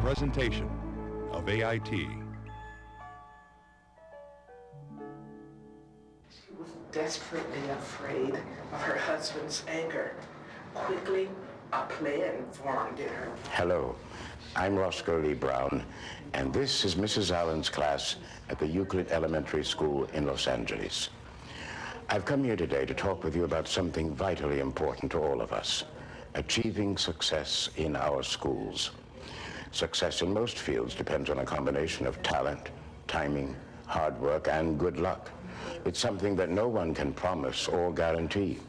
presentation of AIT. She was desperately afraid of her husband's anger. Quickly, a plan formed in her. Hello, I'm Roscoe Lee Brown, and this is Mrs. Allen's class at the Euclid Elementary School in Los Angeles. I've come here today to talk with you about something vitally important to all of us: achieving success in our schools. Success in most fields depends on a combination of talent, timing, hard work, and good luck. It's something that no one can promise or guarantee.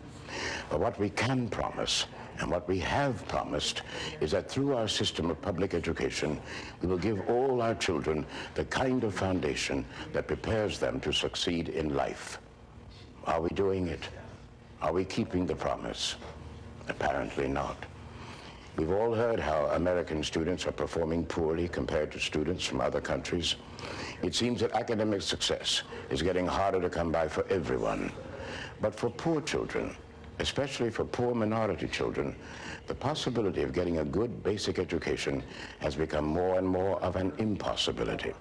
But what we can promise, and what we have promised, is that through our system of public education, we will give all our children the kind of foundation that prepares them to succeed in life. Are we doing it? Are we keeping the promise? Apparently not. We've all heard how American students are performing poorly compared to students from other countries. It seems that academic success is getting harder to come by for everyone. But for poor children, especially for poor minority children, the possibility of getting a good basic education has become more and more of an impossibility.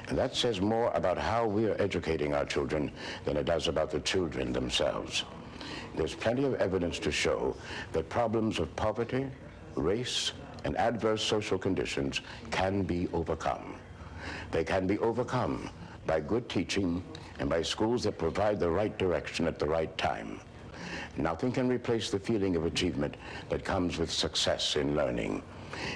And that says more about how we are educating our children than it does about the children themselves. There's plenty of evidence to show that problems of poverty, race, and adverse social conditions can be overcome. They can be overcome by good teaching and by schools that provide the right direction at the right time. Nothing can replace the feeling of achievement that comes with success in learning.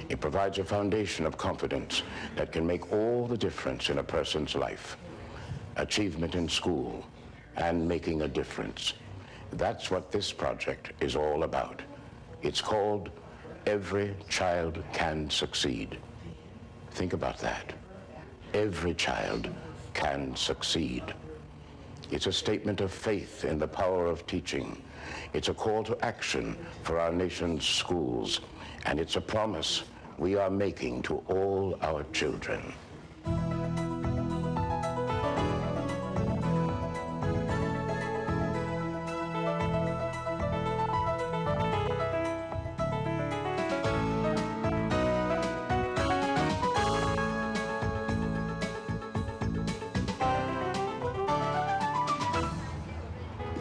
It provides a foundation of confidence that can make all the difference in a person's life. Achievement in school and making a difference. That's what this project is all about. It's called Every Child Can Succeed. Think about that. Every child can succeed. It's a statement of faith in the power of teaching. It's a call to action for our nation's schools. And it's a promise we are making to all our children.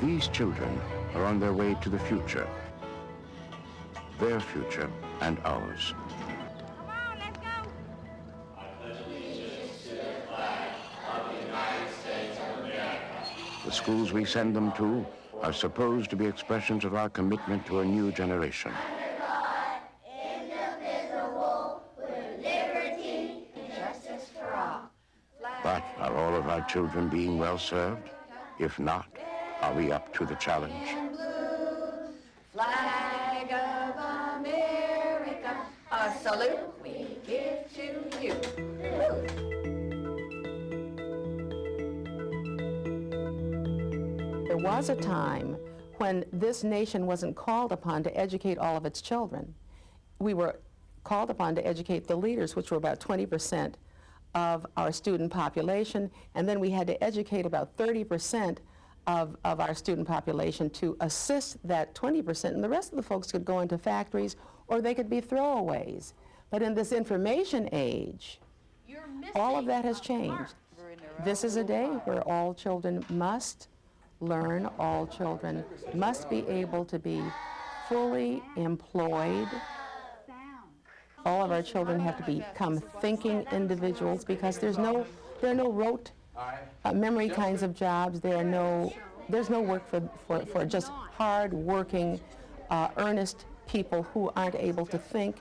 These children are on their way to the future. Their future and ours. Come on, let's go. I pledge allegiance to the flag of the United States of America. The schools we send them to are supposed to be expressions of our commitment to a new generation. Under God, indivisible, with liberty and justice for all. But are all of our children being well served? If not, are we up to the challenge? Flag of America, a salute we give to you. There was a time when this nation wasn't called upon to educate all of its children. We were called upon to educate the leaders, which were about 20% of our student population, and then we had to educate about 30% of our student population to assist that 20%, and the rest of the folks could go into factories or they could be throwaways. But in this information age, all of that has changed. This is a day where all children must learn, all children must be able to be fully employed. All of our children have to become thinking individuals, because there are no rote memory kinds of jobs. There's no work for just hard-working, earnest people who aren't able to think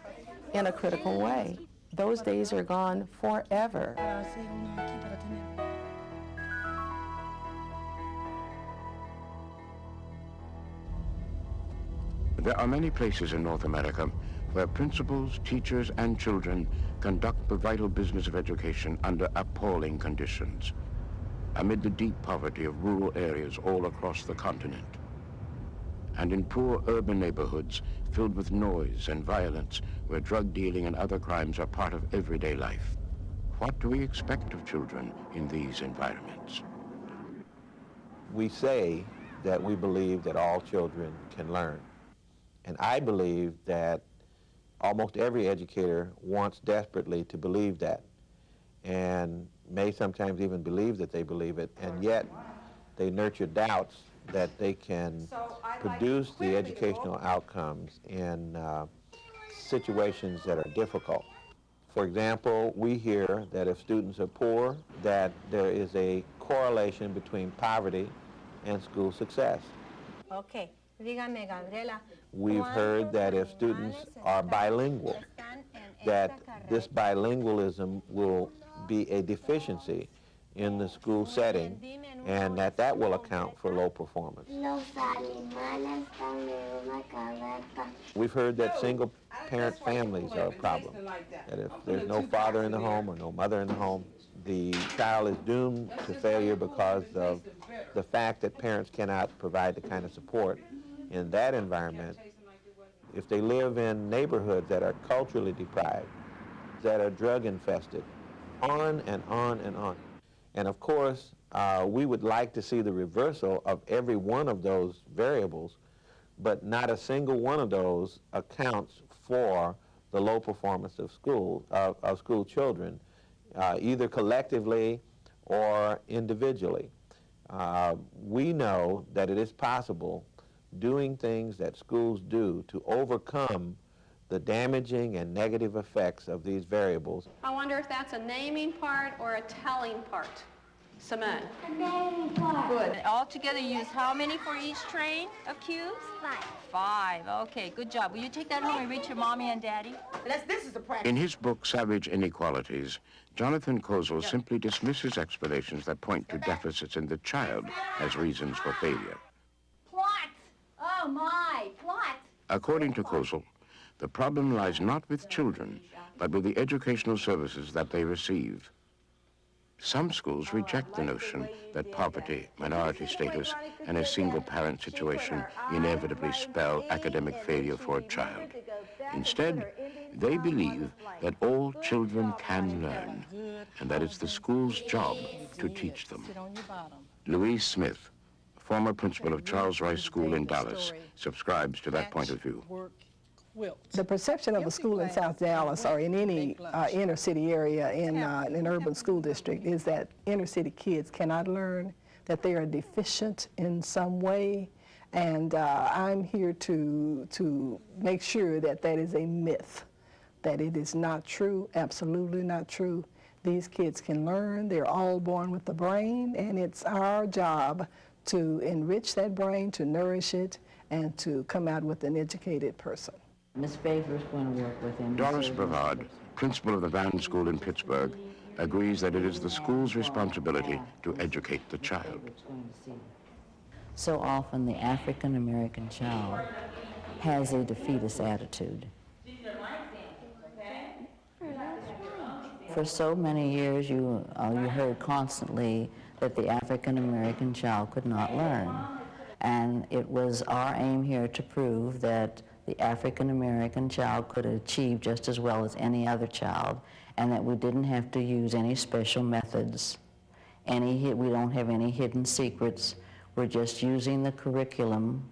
in a critical way. Those days are gone forever. There are many places in North America where principals, teachers, and children conduct the vital business of education under appalling conditions, amid the deep poverty of rural areas all across the continent, and in poor urban neighborhoods filled with noise and violence, where drug dealing and other crimes are part of everyday life. What do we expect of children in these environments? We say that we believe that all children can learn. And I believe that almost every educator wants desperately to believe that, and may sometimes even believe that they believe it, and yet they nurture doubts that they can produce the educational outcomes in situations that are difficult. For example, we hear that if students are poor, that there is a correlation between poverty and school success. Okay. Dígame, Gabriela. We've heard that if students are bilingual, that this bilingualism will be a deficiency in the school setting, and that will account for low performance. We've heard that single-parent families are a problem, that if there's no father in the home or no mother in the home, the child is doomed to failure because of the fact that parents cannot provide the kind of support in that environment. If they live in neighborhoods that are culturally deprived, that are drug-infested, on and on and on. And of course, we would like to see the reversal of every one of those variables, but not a single one of those accounts for the low performance of school children, either collectively or individually. We know that it is possible, doing things that schools do, to overcome the damaging and negative effects of these variables. I wonder if that's a naming part or a telling part. Simone? A naming part. Good. Altogether, you use how many for each train of cubes? 5. 5. Okay, good job. Will you take that home and read to your mommy and daddy? This is a practice. In his book, Savage Inequalities, Jonathan Kozol simply dismisses explanations that point to deficits in the child as reasons for failure. Plot. Oh, my. Plot. According to Kozol, the problem lies not with children, but with the educational services that they receive. Some schools reject the notion that poverty, minority status, and a single-parent situation inevitably spell academic failure for a child. Instead, they believe that all children can learn, and that it's the school's job to teach them. Louise Smith, former principal of Charles Rice School in Dallas, subscribes to that point of view. The perception of a school in South Dallas or in any inner city area in an urban school district is that inner city kids cannot learn, that they are deficient in some way, and I'm here to make sure that that is a myth, that it is not true, absolutely not true. These kids can learn, they're all born with the brain, and it's our job to enrich that brain, to nourish it, and to come out with an educated person. Ms. Baker's going to work with him. Doris Brevard, principal of the Vann School in Pittsburgh, agrees that it is the school's responsibility to educate the child. So often the African American child has a defeatist attitude. For so many years you heard constantly that the African American child could not learn. And it was our aim here to prove that the African American child could achieve just as well as any other child, and that we didn't have to use any special methods. We don't have any hidden secrets. We're just using the curriculum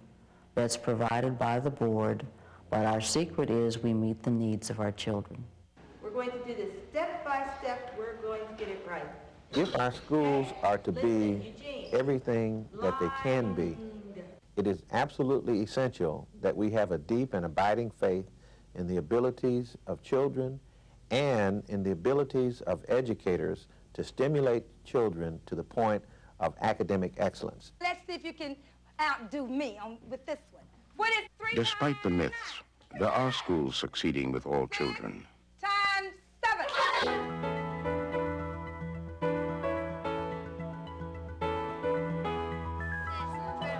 that's provided by the board, but our secret is we meet the needs of our children. We're going to do this step by step. We're going to get it right. If our schools are to be everything that they can be, it is absolutely essential that we have a deep and abiding faith in the abilities of children and in the abilities of educators to stimulate children to the point of academic excellence. Let's see if you can outdo me with this one. What is 3 Despite the myths, there are schools succeeding with all children. times 7?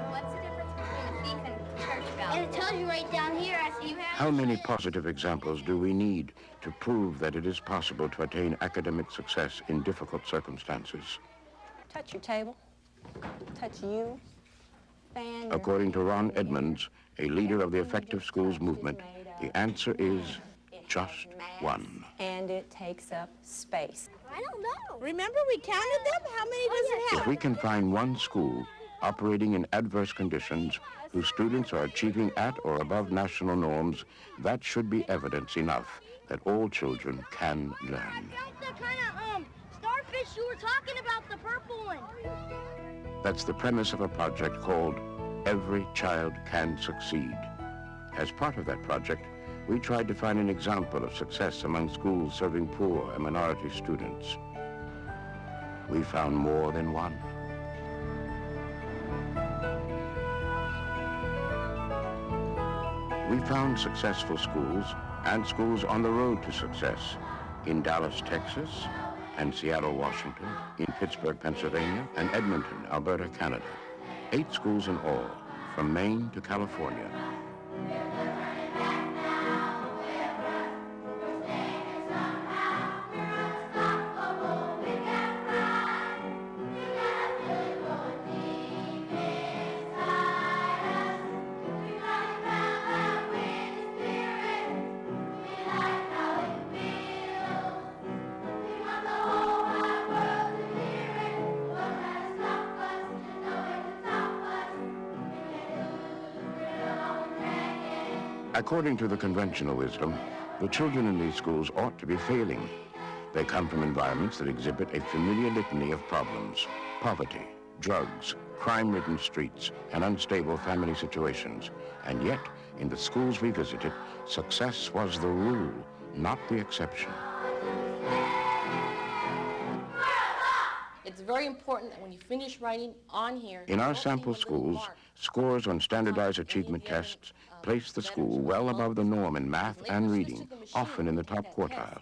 What's the difference between a thief and church bell? And it tells you right down here. I see you have. How many positive examples do we need to prove that it is possible to attain academic success in difficult circumstances? Touch your table. Touch you. Fan your... According to Ron Edmonds, a leader of the Effective Schools movement, the answer is just one. And it takes up space. I don't know. Remember we counted them? How many does it have? If we can find one school operating in adverse conditions, whose students are achieving at or above national norms, that should be evidence enough that all children can learn. That's the kind of starfish you were talking about, the purple one. That's the premise of a project called Every Child Can Succeed. As part of that project, we tried to find an example of success among schools serving poor and minority students. We found more than one. We found successful schools and schools on the road to success in Dallas, Texas, and Seattle, Washington, in Pittsburgh, Pennsylvania, and Edmonton, Alberta, Canada. 8 schools in all, from Maine to California. According to the conventional wisdom, the children in these schools ought to be failing. They come from environments that exhibit a familiar litany of problems: poverty, drugs, crime-ridden streets, and unstable family situations. And yet, in the schools we visited, success was the rule, not the exception. It's very important that when you finish writing on here... In our sample schools, scores on standardized achievement tests place the school well above the norm in math and reading, often in the top quartile.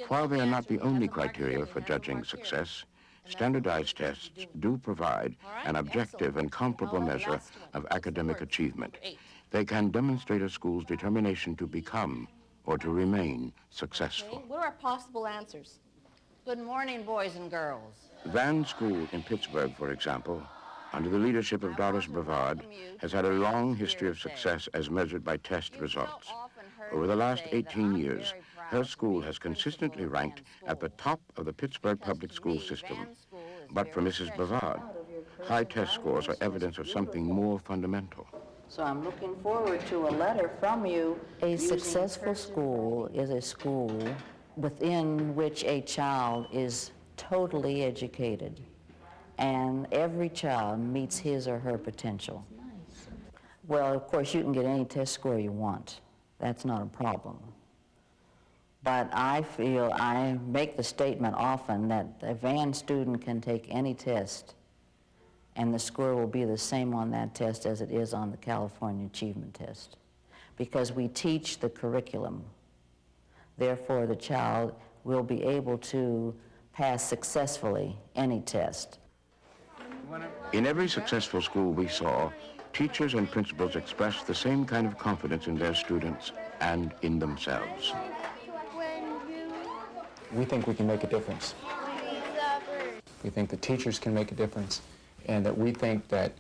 While they are not the only criteria for judging success, standardized tests do provide an objective and comparable measure of academic achievement. They can demonstrate a school's determination to become or to remain successful. What are our possible answers? Good morning, boys and girls. Vann School in Pittsburgh, for example, under the leadership of Doris Brevard, has had a long history of success as measured by test results. Over the last 18 years, her school has consistently ranked at the top of the Pittsburgh public school system. But for Mrs. Brevard, high test scores are evidence of something more fundamental. So I'm looking forward to a letter from you. A successful school is a school within which a child is totally educated, and every child meets his or her potential. Well, of course, you can get any test score you want. That's not a problem. But I feel, I make the statement often that a Vann student can take any test and the score will be the same on that test as it is on the California Achievement Test, because we teach the curriculum. Therefore, the child will be able to pass successfully any test. In every successful school we saw, teachers and principals expressed the same kind of confidence in their students and in themselves. We think we can make a difference. We think the teachers can make a difference, and that we think that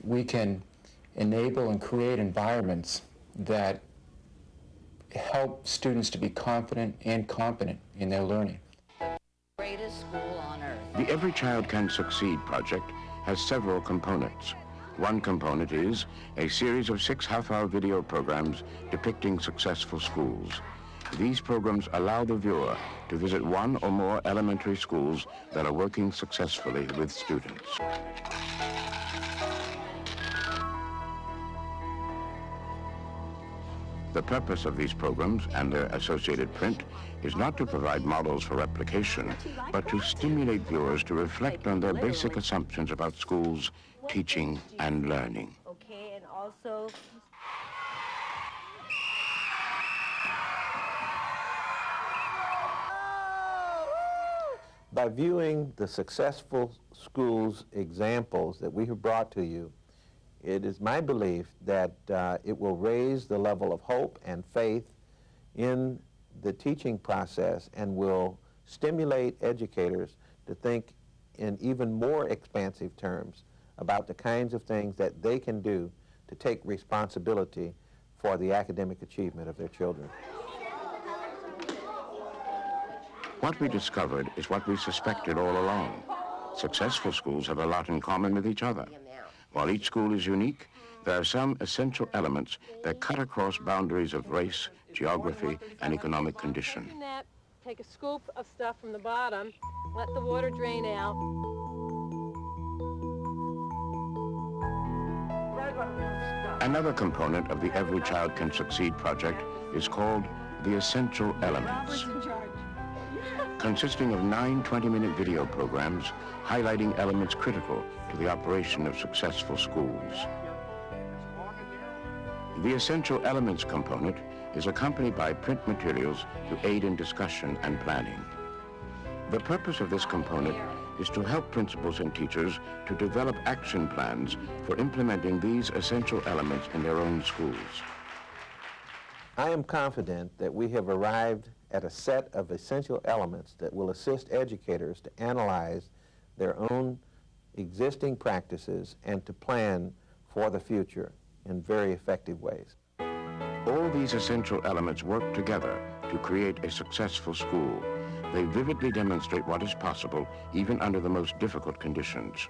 we can enable and create environments that help students to be confident and competent in their learning. Greatest school on earth. The Every Child Can Succeed project has several components. One component is a series of 6 half-hour video programs depicting successful schools. These programs allow the viewer to visit one or more elementary schools that are working successfully with students. The purpose of these programs and their associated print is not to provide models for replication, but to stimulate viewers to reflect on their basic assumptions about schools, teaching, and learning. Okay, and also... By viewing the successful schools examples that we have brought to you, it is my belief that it will raise the level of hope and faith in the teaching process and will stimulate educators to think in even more expansive terms about the kinds of things that they can do to take responsibility for the academic achievement of their children. What we discovered is what we suspected all along. Successful schools have a lot in common with each other. While each school is unique, there are some essential elements that cut across boundaries of race, geography, and economic condition. Take a scoop of stuff from the bottom, let the water drain out. Another component of the Every Child Can Succeed project is called the Essential Elements, consisting of 9 20-minute video programs highlighting elements critical to the operation of successful schools. The Essential Elements component is accompanied by print materials to aid in discussion and planning. The purpose of this component is to help principals and teachers to develop action plans for implementing these essential elements in their own schools. I am confident that we have arrived at a set of essential elements that will assist educators to analyze their own existing practices and to plan for the future in very effective ways. All these essential elements work together to create a successful school. They vividly demonstrate what is possible even under the most difficult conditions.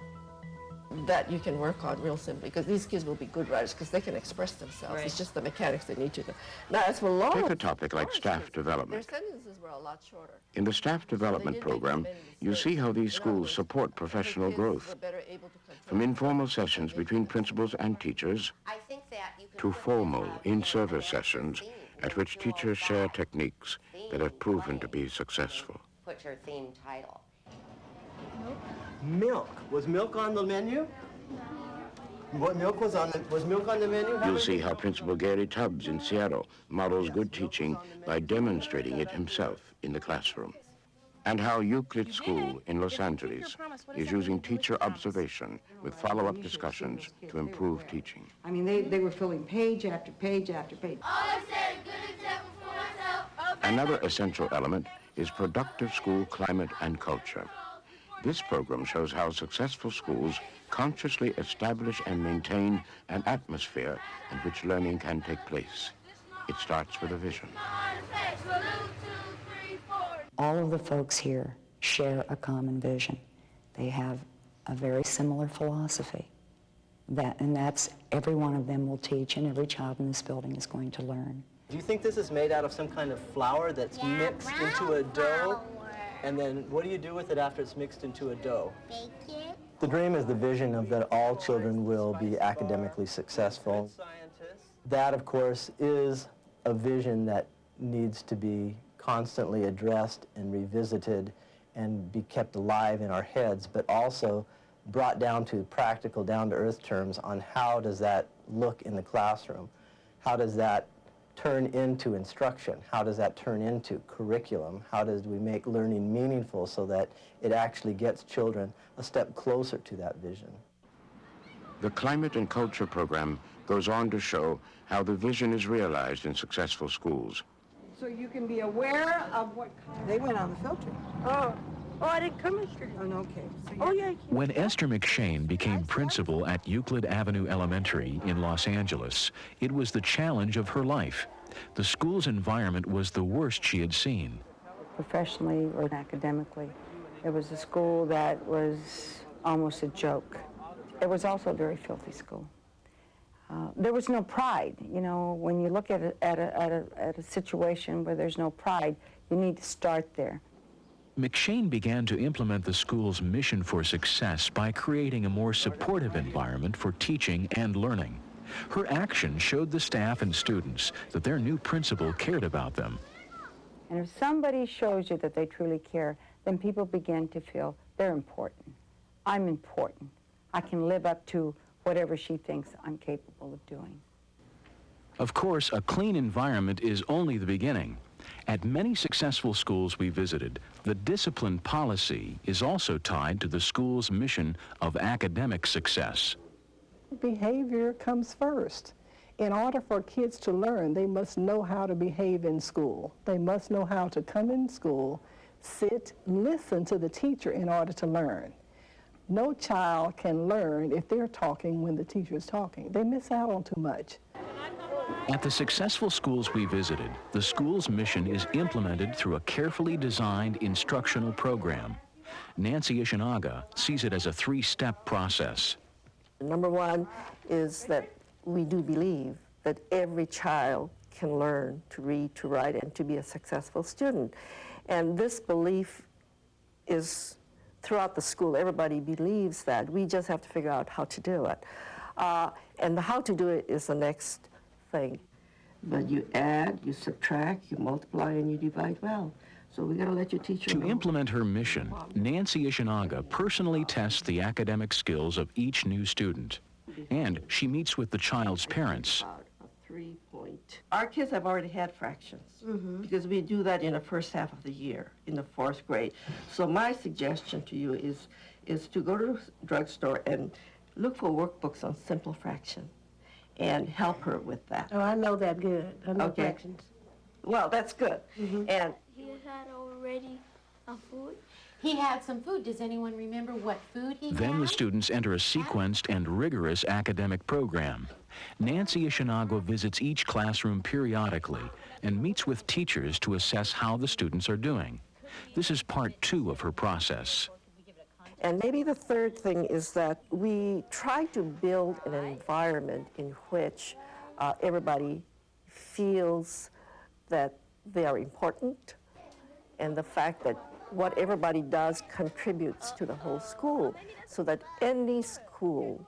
That you can work on real simply, because these kids will be good writers because they can express themselves. Right. It's just the mechanics they need to know. Now, as for long, take a topic like staff development. Their sentences were a lot shorter. In the staff development program, you see how these schools support professional growth. From informal sessions between principals and teachers to formal in-service sessions at which teachers share techniques that have proven to be successful. Put your theme title. Milk. Was milk on the menu? What milk was on the menu? You'll see how Principal Gary Tubbs in Seattle models good teaching by demonstrating it himself in the classroom. And how Euclid School in Los Angeles is using teacher observation with follow-up discussions to improve teaching. I mean, they were filling page after page after page. Another essential element is productive school climate and culture. This program shows how successful schools consciously establish and maintain an atmosphere in which learning can take place. It starts with a vision. All of the folks here share a common vision. They have a very similar philosophy. And that's every one of them will teach, and every child in this building is going to learn. Do you think this is made out of some kind of flour that's mixed into a dough? And then what do you do with it after it's mixed into a dough? Bake it. The dream is the vision of that all children will be academically successful. That, of course, is a vision that needs to be constantly addressed and revisited and be kept alive in our heads, but also brought down to practical, down-to-earth terms on how does that look in the classroom? How does that turn into instruction? How does that turn into curriculum? How does we make learning meaningful so that it actually gets children a step closer to that vision? The Climate and Culture program goes on to show how the vision is realized in successful schools. So you can be aware of what kind. They went on the filter. Oh, I didn't come yesterday. Oh, okay. So yeah. When Esther McShane became principal at Euclid Avenue Elementary in Los Angeles, it was the challenge of her life. The school's environment was the worst she had seen. Professionally or academically, it was a school that was almost a joke. It was also a very filthy school. There was no pride. You know, when you look at a situation where there's no pride, you need to start there. McShane began to implement the school's mission for success by creating a more supportive environment for teaching and learning. Her action showed the staff and students that their new principal cared about them. And if somebody shows you that they truly care, then people begin to feel they're important. I'm important. I can live up to whatever she thinks I'm capable of doing. Of course, a clean environment is only the beginning. At many successful schools we visited, the discipline policy is also tied to the school's mission of academic success. Behavior comes first. In order for kids to learn, they must know how to behave in school. They must know how to come in school, sit, listen to the teacher in order to learn. No child can learn if they're talking when the teacher is talking. They miss out on too much. At the successful schools we visited, the school's mission is implemented through a carefully designed instructional program. Nancy Ishinaga sees it as a three-step process. Number one is that we do believe that every child can learn to read, to write, and to be a successful student. And this belief is throughout the school. Everybody believes that. We just have to figure out how to do it. And the how to do it is the next thing. But you add, you subtract, you multiply, and you divide well. So we got to let your teacher To know. implement her mission, Nancy Ishinaga personally tests the academic skills of each new student. And she meets with the child's parents. Our kids have already had fractions because we do that in the first half of the year, in the 4th grade. So my suggestion to you is to go to the drugstore and look for workbooks on simple fraction and help her with that. Oh, I know that good. I know Okay. fractions. Well, that's good. And You had already a food? He had some food. Does anyone remember what food he Then had? the students enter a sequenced and rigorous academic program. Nancy Ishinaga visits each classroom periodically and meets with teachers to assess how the students are doing. This is part 2 of her process. And maybe the third thing is that we try to build an environment in which everybody feels that they are important, and the fact that what everybody does contributes to the whole school, so that any school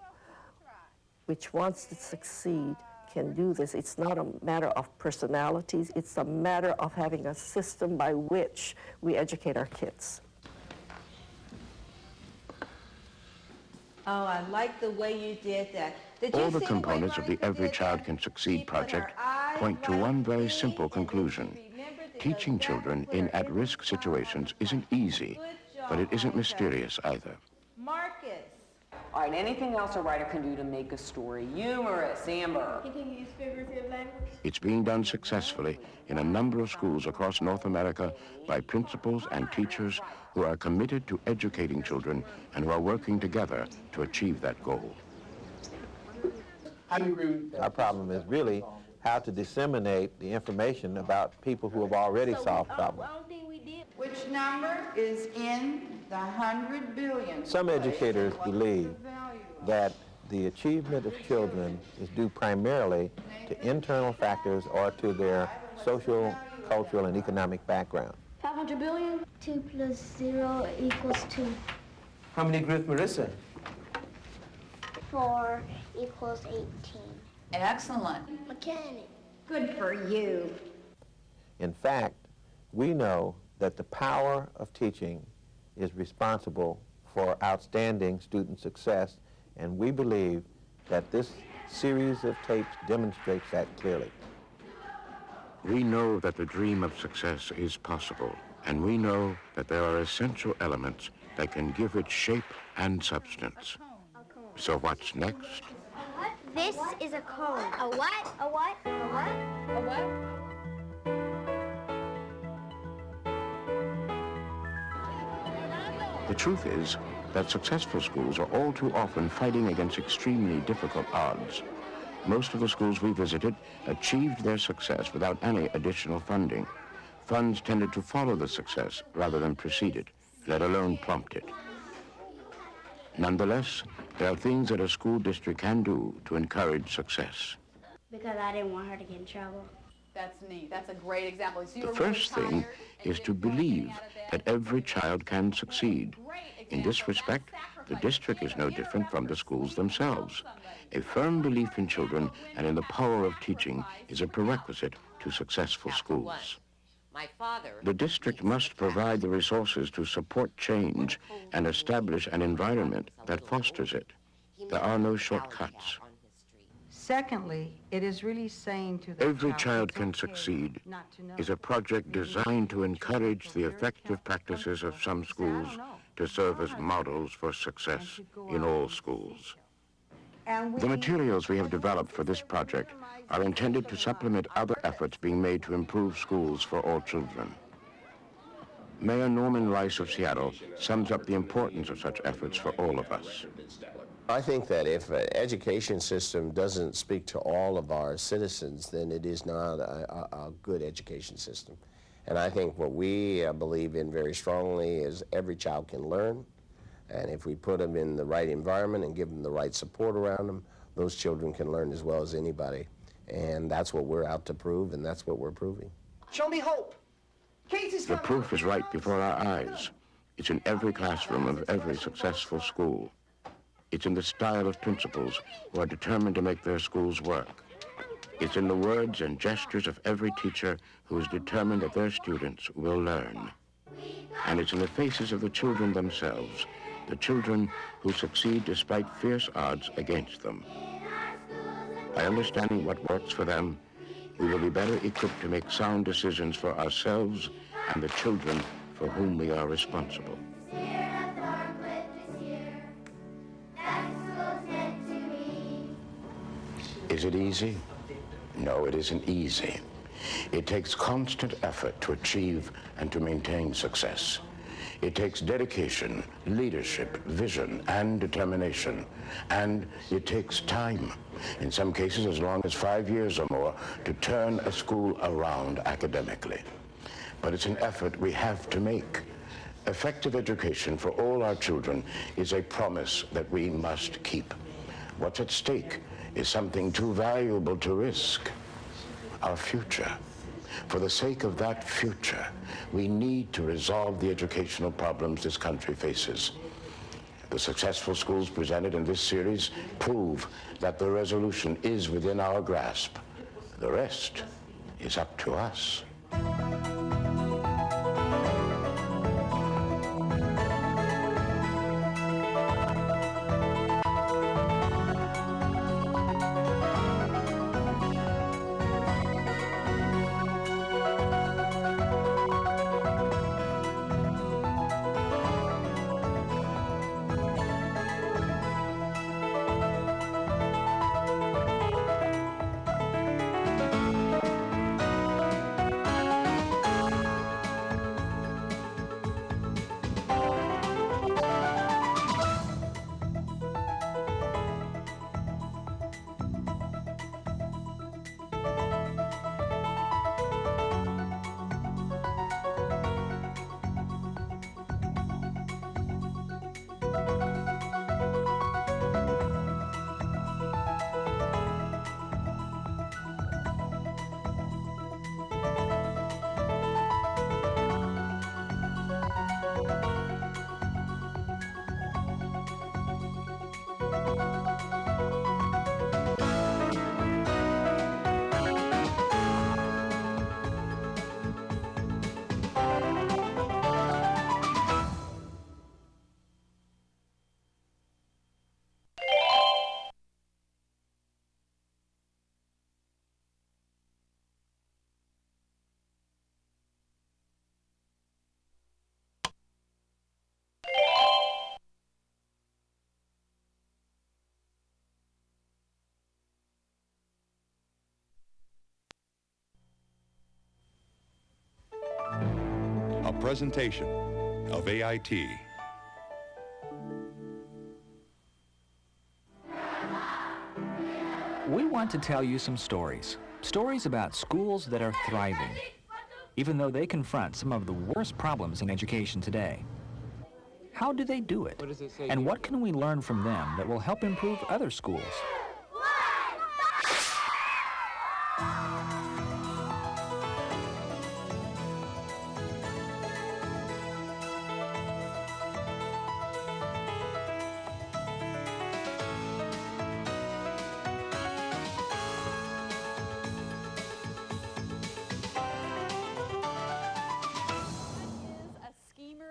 which wants to succeed can do this. It's not a matter of personalities, it's a matter of having a system by which we educate our kids. Oh, I like the way you did that. Did you All the see components of the Every Child Can Succeed project point to one very simple conclusion. Teaching children in at-risk situations isn't easy, but it isn't mysterious either. Marcus. All right, anything else a writer can do to make a story humorous, Amber? He can use figurative language. It's being done successfully in a number of schools across North America by principals and teachers who are committed to educating children and who are working together to achieve that goal. How do you agree with that? Our problem is really how to disseminate the information about people who have already solved problems. Which number is in the 100 billion? Some educators believe that the achievement of children is due primarily to internal factors or to their social, cultural, and economic background. 500 billion? 2 plus 0 equals 2. How many agree with Marissa? 4 equals 18. Excellent. Mechanic. Good for you. In fact, we know that the power of teaching is responsible for outstanding student success, and we believe that this series of tapes demonstrates that clearly. We know that the dream of success is possible, and we know that there are essential elements that can give it shape and substance. So what's next? This is a cone. A what? A what? A what? A what? The truth is that successful schools are all too often fighting against extremely difficult odds. Most of the schools we visited achieved their success without any additional funding. Funds tended to follow the success rather than precede it, let alone prompt it. Nonetheless, there are things that a school district can do to encourage success. Because I didn't want her to get in trouble. That's neat. That's a great example. So you The were really first thing tired is to believe that every child can succeed. In this respect, the district is no different from the schools themselves. A firm belief in children and in the power of teaching is a prerequisite to successful schools. My father. The district must provide the resources to support change and establish an environment that fosters it. There are no shortcuts. Secondly, it is really saying to the Every child it's Can okay Succeed not to know. is a project designed to encourage the effective practices of some schools to serve as models for success in all schools. And The materials we have developed for this project are intended to supplement other efforts being made to improve schools for all children. Mayor Norman Rice of Seattle sums up the importance of such efforts for all of us. I think that if an education system doesn't speak to all of our citizens, then it is not a good education system. And I think what we believe in very strongly is every child can learn. And if we put them in the right environment and give them the right support around them, those children can learn as well as anybody. And that's what we're out to prove, and that's what we're proving. Show me hope. Casey's The proof is right before our eyes. It's in every classroom of every successful school. It's in the style of principals who are determined to make their schools work. It's in the words and gestures of every teacher who is determined that their students will learn. And it's in the faces of the children themselves, the children who succeed despite fierce odds against them. By understanding what works for them, we will be better equipped to make sound decisions for ourselves and the children for whom we are responsible. Is it easy? No, it isn't easy. It takes constant effort to achieve and to maintain success. It takes dedication, leadership, vision, and determination. And it takes time, in some cases as long as 5 years or more, to turn a school around academically. But it's an effort we have to make. Effective education for all our children is a promise that we must keep. What's at stake is something too valuable to risk: our future. For the sake of that future, we need to resolve the educational problems this country faces. The successful schools presented in this series prove that the resolution is within our grasp. The rest is up to us. A presentation of AIT. We want to tell you some stories. Stories about schools that are thriving, even though they confront some of the worst problems in education today. How do they do it? And what can we learn from them that will help improve other schools?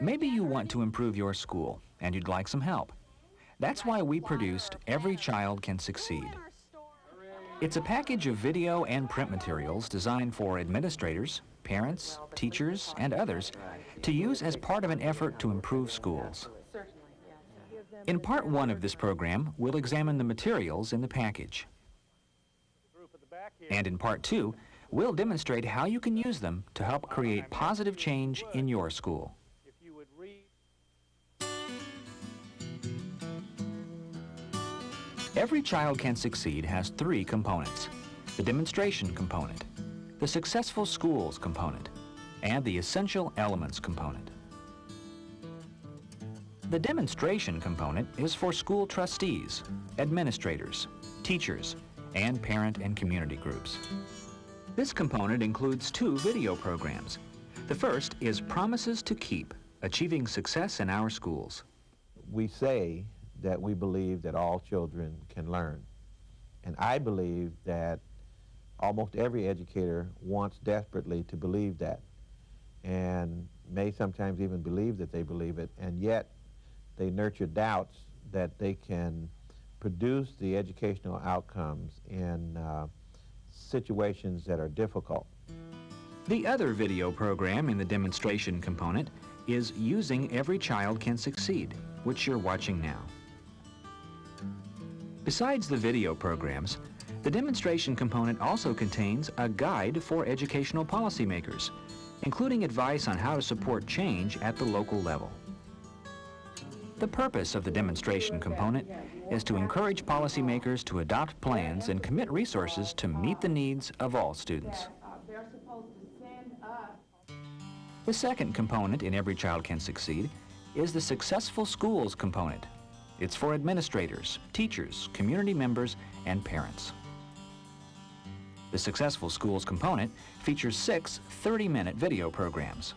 Maybe you want to improve your school, and you'd like some help. That's why we produced Every Child Can Succeed. It's a package of video and print materials designed for administrators, parents, teachers, and others to use as part of an effort to improve schools. In part one of this program, we'll examine the materials in the package. And in part two, we'll demonstrate how you can use them to help create positive change in your school. Every Child Can Succeed has three components: the demonstration component, the successful schools component, and the essential elements component. The demonstration component is for school trustees, administrators, teachers, and parent and community groups. This component includes 2 video programs. The first is Promises to Keep, Achieving Success in Our Schools. We say that we believe that all children can learn. And I believe that almost every educator wants desperately to believe that, and may sometimes even believe that they believe it, and yet they nurture doubts that they can produce the educational outcomes in situations that are difficult. The other video program in the demonstration component is Using Every Child Can Succeed, which you're watching now. Besides the video programs, the demonstration component also contains a guide for educational policymakers, including advice on how to support change at the local level. The purpose of the demonstration component is to encourage policymakers to adopt plans and commit resources to meet the needs of all students. The second component in Every Child Can Succeed is the Successful Schools component. It's for administrators, teachers, community members, and parents. The Successful Schools component features 6 30-minute video programs.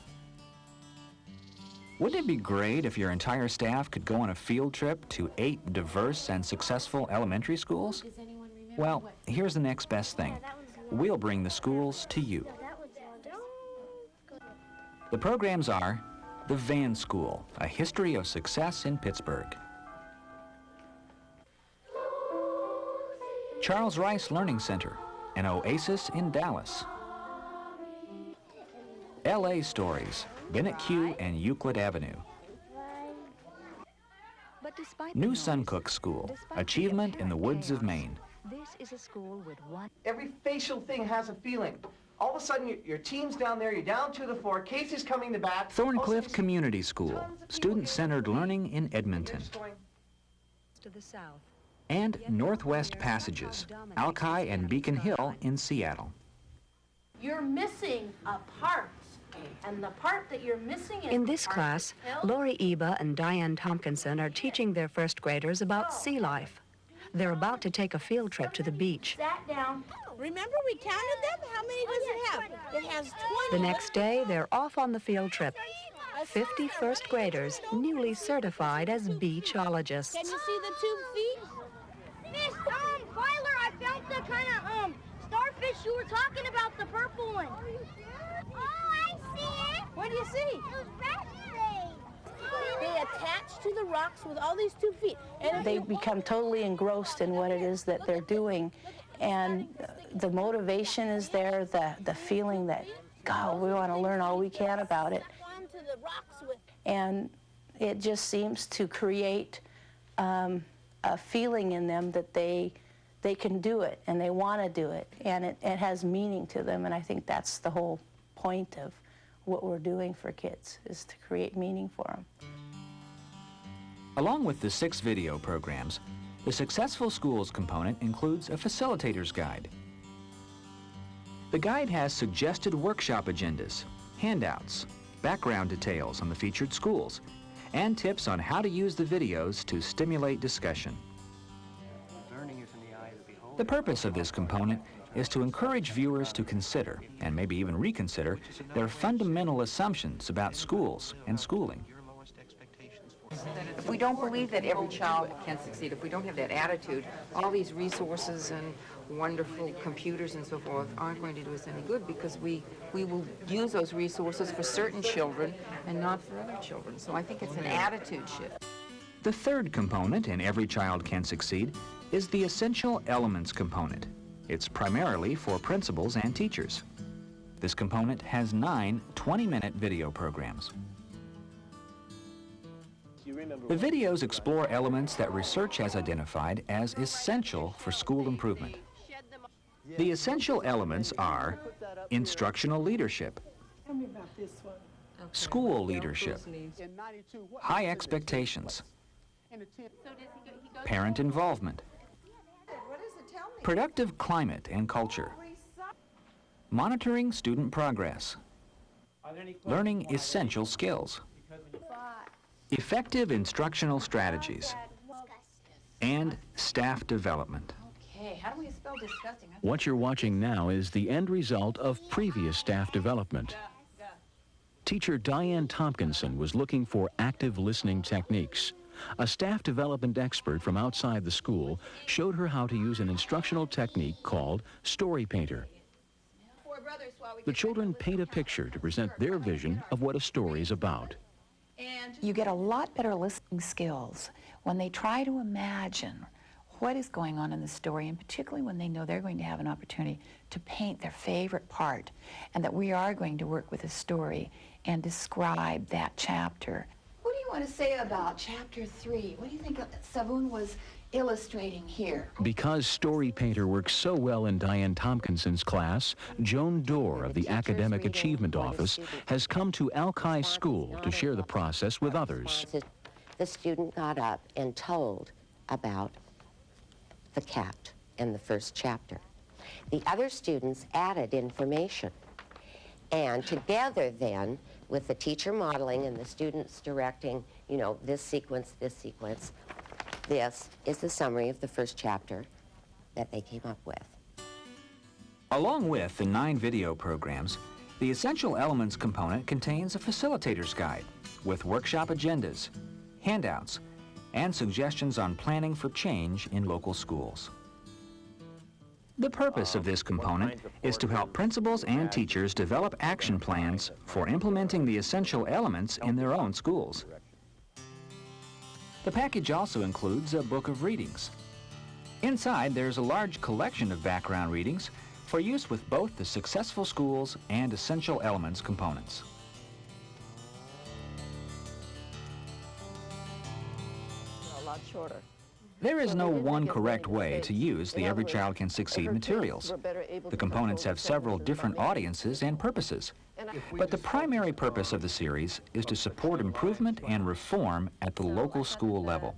Wouldn't it be great if your entire staff could go on a field trip to 8 diverse and successful elementary schools? Well, here's the next best thing. We'll bring the schools to you. The programs are The Van School, A History of Success in Pittsburgh. Charles Rice Learning Center, an oasis in Dallas. LA Stories, Bennett Q and Euclid Avenue. New Suncook School, Achievement in the Woods of Maine. This is a school with one. Every facial thing has a feeling. All of a sudden, your team's down there, you're down 2-4, Casey's coming to bat. Thorncliffe Community School, Student-Centered Learning in Edmonton. To the south. And Northwest Passages, Alki and Beacon Hill in Seattle. You're missing a part. And the part that you're missing In this class, Lori Eba and Diane Tompkinson are teaching their first graders about sea life. They're about to take a field trip to the beach. Sat down. Remember we counted them? How many does it have? It has 20. The next day, they're off on the field trip. 50 first graders, newly certified as beachologists. Can you see the 2 feet? Miss Filer, I found the kind of starfish you were talking about, the purple one. Oh, I see it. What do you see? Those raspberries. They attach to the rocks with all these 2 feet. And they become totally engrossed in what it is that they're doing. And the motivation is there, the feeling that, God, we want to learn all we can about it. And it just seems to create a feeling in them that they can do it and they want to do it. And it has meaning to them. And I think that's the whole point of what we're doing for kids, is to create meaning for them. Along with the 6 video programs, the Successful Schools component includes a facilitator's guide. The guide has suggested workshop agendas, handouts, background details on the featured schools, and tips on how to use the videos to stimulate discussion. The purpose of this component is to encourage viewers to consider, and maybe even reconsider, their fundamental assumptions about schools and schooling. If we don't believe that every child can succeed, if we don't have that attitude, all these resources and wonderful computers and so forth aren't going to do us any good, because we will use those resources for certain children and not for other children. So I think it's an attitude shift. The third component in Every Child Can Succeed is the Essential Elements component. It's primarily for principals and teachers. This component has 9 20-minute video programs. The videos explore elements that research has identified as essential for school improvement. The essential elements are instructional leadership, school leadership, high expectations, parent involvement, productive climate and culture, monitoring student progress, learning essential skills, effective instructional strategies, and staff development. Okay, how do we spell disgusting? What you're watching now is the end result of previous staff development. Teacher Diane Tompkinson was looking for active listening techniques. A staff development expert from outside the school showed her how to use an instructional technique called Story Painter. The children paint a picture to present their vision of what a story is about. You get a lot better listening skills when they try to imagine what is going on in the story, and particularly when they know they're going to have an opportunity to paint their favorite part, and that we are going to work with a story and describe that chapter. What do you want to say about Chapter 3? What do you think Savun was illustrating here? Because Story Painter works so well in Diane Tompkinson's class, Joan Dorr of the Academic Achievement Office has come to Alki School to share the process with others. The student got up and told about the cat in the first chapter. The other students added information. And together then, with the teacher modeling and the students directing, you know, this sequence, this is the summary of the first chapter that they came up with. Along with the 9 video programs, the Essential Elements component contains a facilitator's guide with workshop agendas, handouts, and suggestions on planning for change in local schools. The purpose of this component is to help principals and teachers develop action plans for implementing the essential elements in their own schools. The package also includes a book of readings. Inside, there's a large collection of background readings for use with both the Successful Schools and Essential Elements components. A lot shorter. There is no one correct way to use the Every Child Can Succeed materials. The components have several different audiences and purposes. But the primary purpose of the series is to support improvement and reform at the local school level.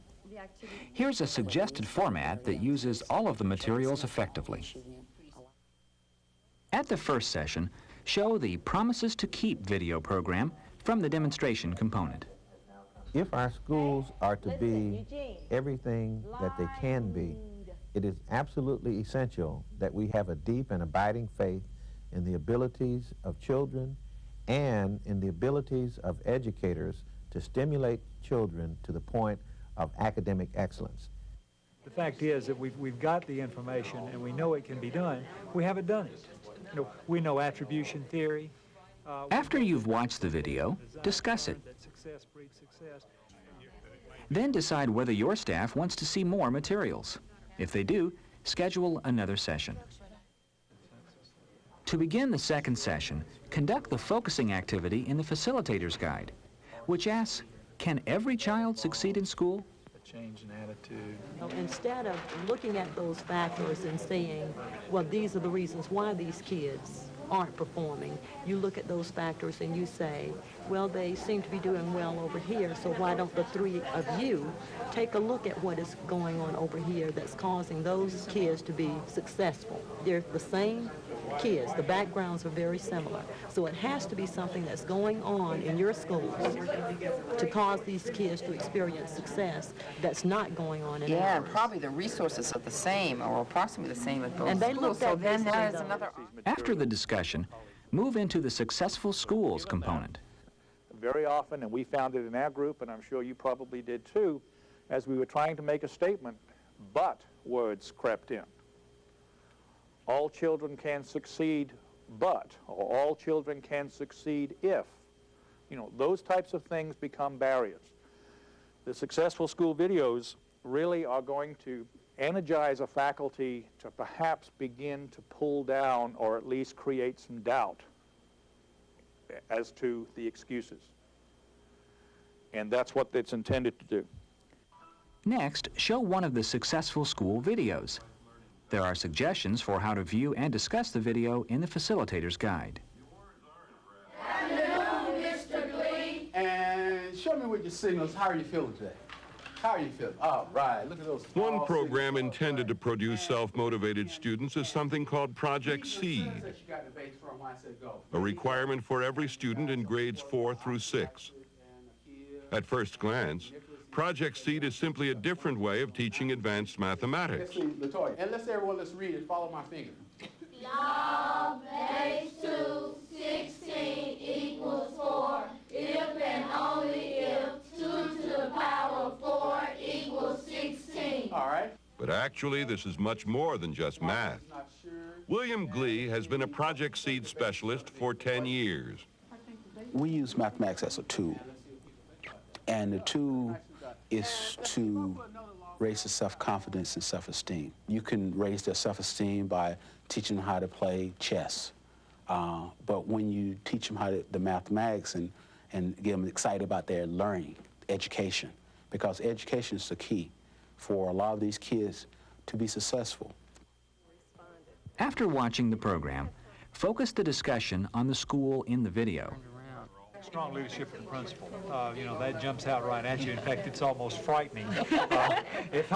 Here's a suggested format that uses all of the materials effectively. At the first session, show the Promises to Keep video program from the demonstration component. If our schools are to be everything that they can be, it is absolutely essential that we have a deep and abiding faith in the abilities of children and in the abilities of educators to stimulate children to the point of academic excellence. The fact is that we've got the information and we know it can be done. We haven't done it. You know, we know attribution theory. After you've watched the video, discuss it. Then decide whether your staff wants to see more materials. If they do, schedule another session. To begin the second session, conduct the focusing activity in the Facilitator's Guide, which asks, can every child succeed in school? Change in attitude. Instead of looking at those factors and saying, well, these are the reasons why these kids aren't performing, you look at those factors and you say, well, they seem to be doing well over here, so why don't the 3 of you take a look at what is going on over here that's causing those kids to be successful? They're the same kids. The backgrounds are very similar. So it has to be something that's going on in your schools to cause these kids to experience success that's not going on in Yeah, ours. and probably the resources are the same or approximately the same at both And they schools. looked at So then basically there is those. another. After the discussion, move into the Successful Schools component. Very often, and we found it in our group, and I'm sure you probably did too, as we were trying to make a statement, but words crept in. All children can succeed, but, or all children can succeed if. You know, those types of things become barriers. The Successful School videos really are going to energize a faculty to perhaps begin to pull down or at least create some doubt as to the excuses. And that's what it's intended to do. Next, show one of the Successful School videos. There are suggestions for how to view and discuss the video in the Facilitator's Guide. Afternoon, Mr. Glee. And show me with your signals, how are you feeling today? How are you feeling? All right, look at those. One program intended to produce self-motivated students is something called Project Seed, a requirement for every student in grades 4 through 6. At first glance, Project Seed is simply a different way of teaching advanced mathematics. LaToya, and let's read it. Follow my finger. Log base 2, 16 equals 4, if and only if 2 to the power 4 equals 16. All right. But actually, this is much more than just math. William Glee has been a Project Seed specialist for 10 years. We use mathematics as a tool, and the tool is to raise their self-confidence and self-esteem. You can raise their self-esteem by teaching them how to play chess. But when you teach them the mathematics and get them excited about their learning, education, because education is the key for a lot of these kids to be successful. After watching the program, focus the discussion on the school in the video. Strong leadership of the principal. You know, that jumps out right at you. In fact, it's almost frightening. If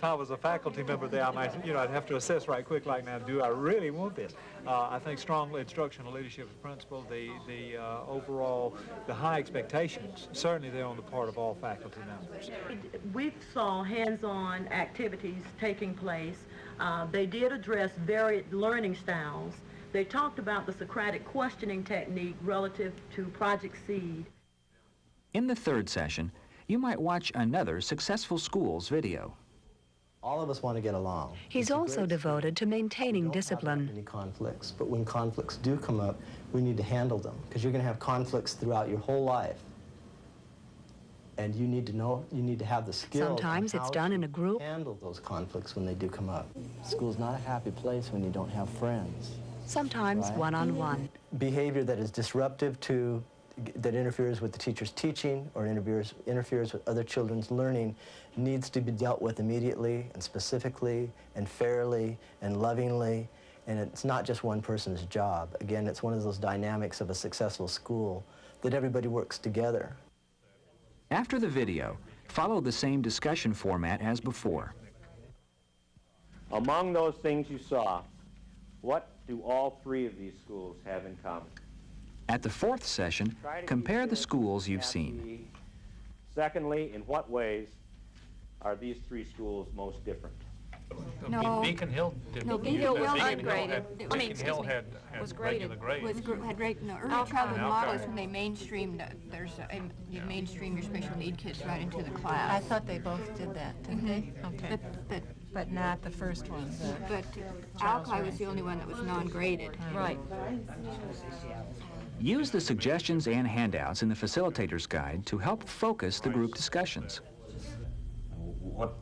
I was a faculty member there, I might, I'd have to assess right quick, like, now, do I really want this? I think strong instructional leadership of the principal, the overall, the high expectations, certainly they're on the part of all faculty members. We saw hands-on activities taking place. They did address varied learning styles. They talked about the Socratic questioning technique relative to Project Seed. In the third session, you might watch another Successful Schools video. All of us want to get along. He's also devoted to maintaining discipline. Any conflicts, but when conflicts do come up, we need to handle them, because you're going to have conflicts throughout your whole life. And you need to have the skills. Sometimes it's done in a group. Handle those conflicts when they do come up. School's not a happy place when you don't have friends. Sometimes one-on-one. Behavior that is disruptive that interferes with the teacher's teaching or interferes with other children's learning needs to be dealt with immediately and specifically and fairly and lovingly. And it's not just one person's job. Again, it's one of those dynamics of a successful school that everybody works together. After the video, follow the same discussion format as before. Among those things you saw, what do all three of these schools have in common? At the fourth session, compare the schools you've seen. Secondly, in what ways are these three schools most different? No. Beacon Hill didn't. No, Beacon Hill was ungraded. Beacon Hill had regular grades. Had rate in the early childhood models when they mainstreamed. You mainstream your special need kids right into the class. I thought they both did that, didn't they? Okay. But not the first one. But Alki was the only one that was non-graded. Right. Use the suggestions and handouts in the facilitator's guide to help focus the group discussions. What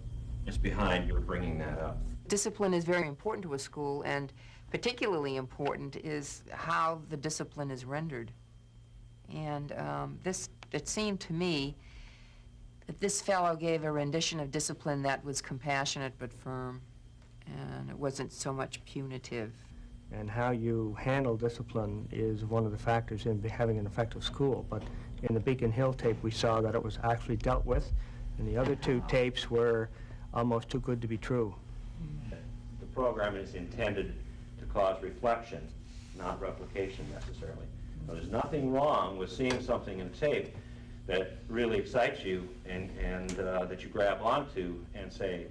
is behind your bringing that up? Discipline is very important to a school, and particularly important is how the discipline is rendered. And it seemed to me that this fellow gave a rendition of discipline that was compassionate but firm, and it wasn't so much punitive. And how you handle discipline is one of the factors in having an effective school. But in the Beacon Hill tape, we saw that it was actually dealt with, and the other two tapes were almost too good to be true. The program is intended to cause reflection, not replication necessarily. Now, there's nothing wrong with seeing something in tape that really excites you and that you grab onto and say,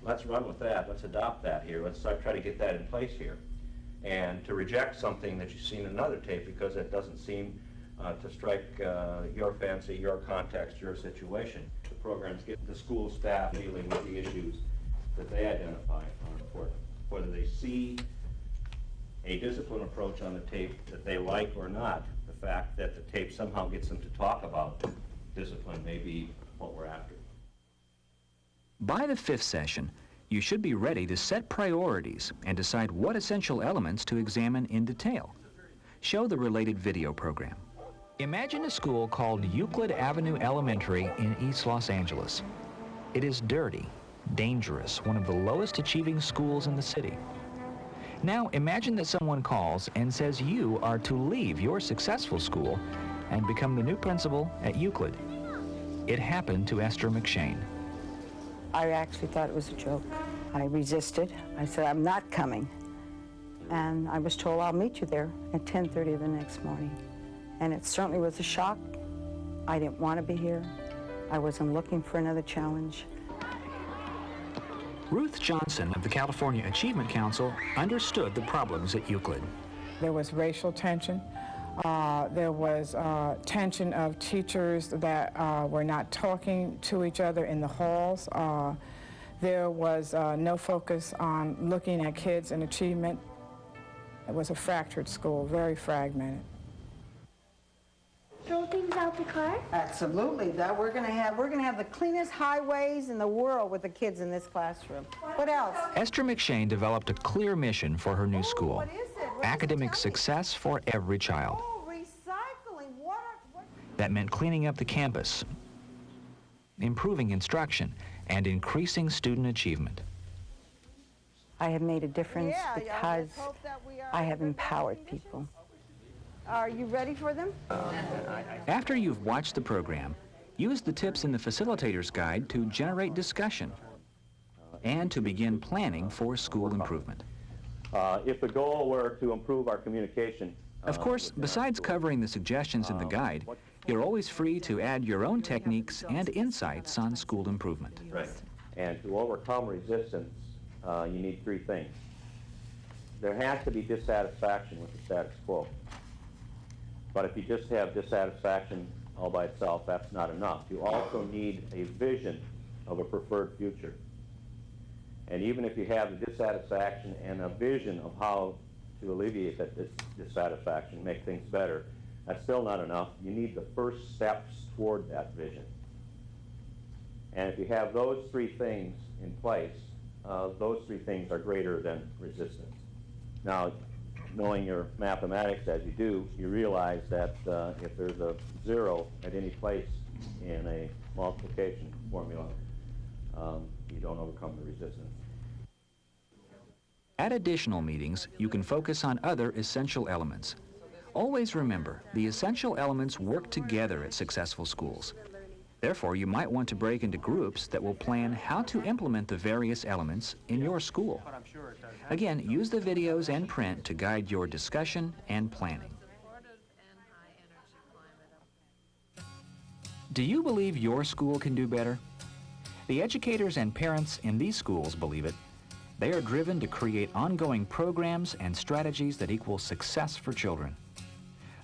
let's run with that, let's adopt that here, let's try to get that in place here. And to reject something that you've seen in another tape because it doesn't seem to strike your fancy, your context, your situation. The programs get the school staff dealing with the issues that they identify are important. Whether they see a discipline approach on the tape that they like or not, the fact that the tape somehow gets them to talk about discipline may be what we're after. By the fifth session, you should be ready to set priorities and decide what essential elements to examine in detail. Show the related video program. Imagine a school called Euclid Avenue Elementary in East Los Angeles. It is dirty, dangerous, one of the lowest achieving schools in the city. Now imagine that someone calls and says you are to leave your successful school and become the new principal at Euclid. It happened to Esther McShane. I actually thought it was a joke. I resisted. I said, I'm not coming. And I was told, I'll meet you there at 10:30 the next morning. And it certainly was a shock. I didn't want to be here. I wasn't looking for another challenge. Ruth Johnson of the California Achievement Council understood the problems at Euclid. There was racial tension. There was tension of teachers that were not talking to each other in the halls. There was no focus on looking at kids and achievement. It was a fractured school, very fragmented. Throw things out the car? Absolutely. That we're gonna have the cleanest highways in the world with the kids in this classroom. What else? Esther McShane developed a clear mission for her new school. Academic success for every child. Recycling. That meant cleaning up the campus, improving instruction, and increasing student achievement. I have made a difference because I have empowered people. Are you ready for them? After you've watched the program, use the tips in the facilitator's guide to generate discussion and to begin planning for school improvement. If the goal were to improve our communication... Of course, besides covering the suggestions in the guide, you're always free to add your own techniques and insights on school improvement. Right. And to overcome resistance, you need three things. There has to be dissatisfaction with the status quo. But if you just have dissatisfaction all by itself, that's not enough. You also need a vision of a preferred future. And even if you have the dissatisfaction and a vision of how to alleviate that dissatisfaction, make things better, that's still not enough. You need the first steps toward that vision. And if you have those three things in place, those three things are greater than resistance. Now, knowing your mathematics as you do, you realize that if there's a zero at any place in a multiplication formula, you don't overcome the resistance. At additional meetings, you can focus on other essential elements. Always remember, the essential elements work together at successful schools. Therefore, you might want to break into groups that will plan how to implement the various elements in your school. Again, use the videos and print to guide your discussion and planning. Do you believe your school can do better? The educators and parents in these schools believe it. They are driven to create ongoing programs and strategies that equal success for children.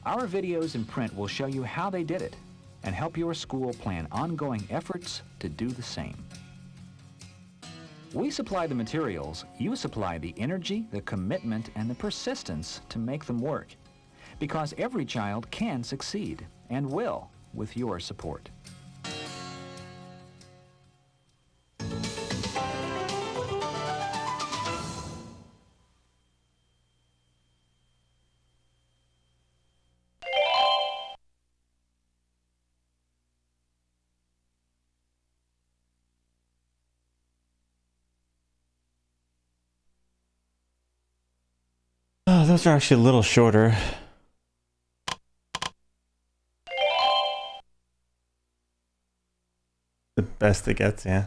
Our videos and print will show you how they did it and help your school plan ongoing efforts to do the same. We supply the materials, you supply the energy, the commitment, and the persistence to make them work. Because every child can succeed, and will, with your support. Oh, those are actually a little shorter. The best it gets, yeah.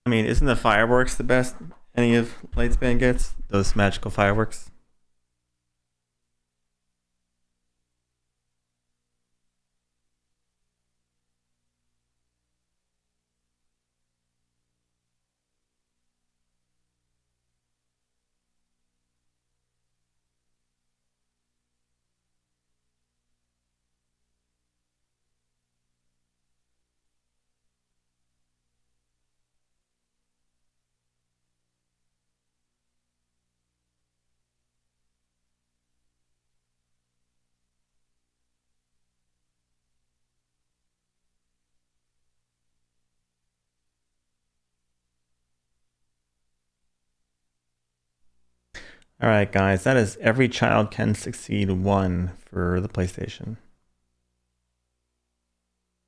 I mean, isn't the fireworks the best any of Lightspan gets? Those magical fireworks? All right, guys, that is Every Child Can Succeed 1 for the PlayStation.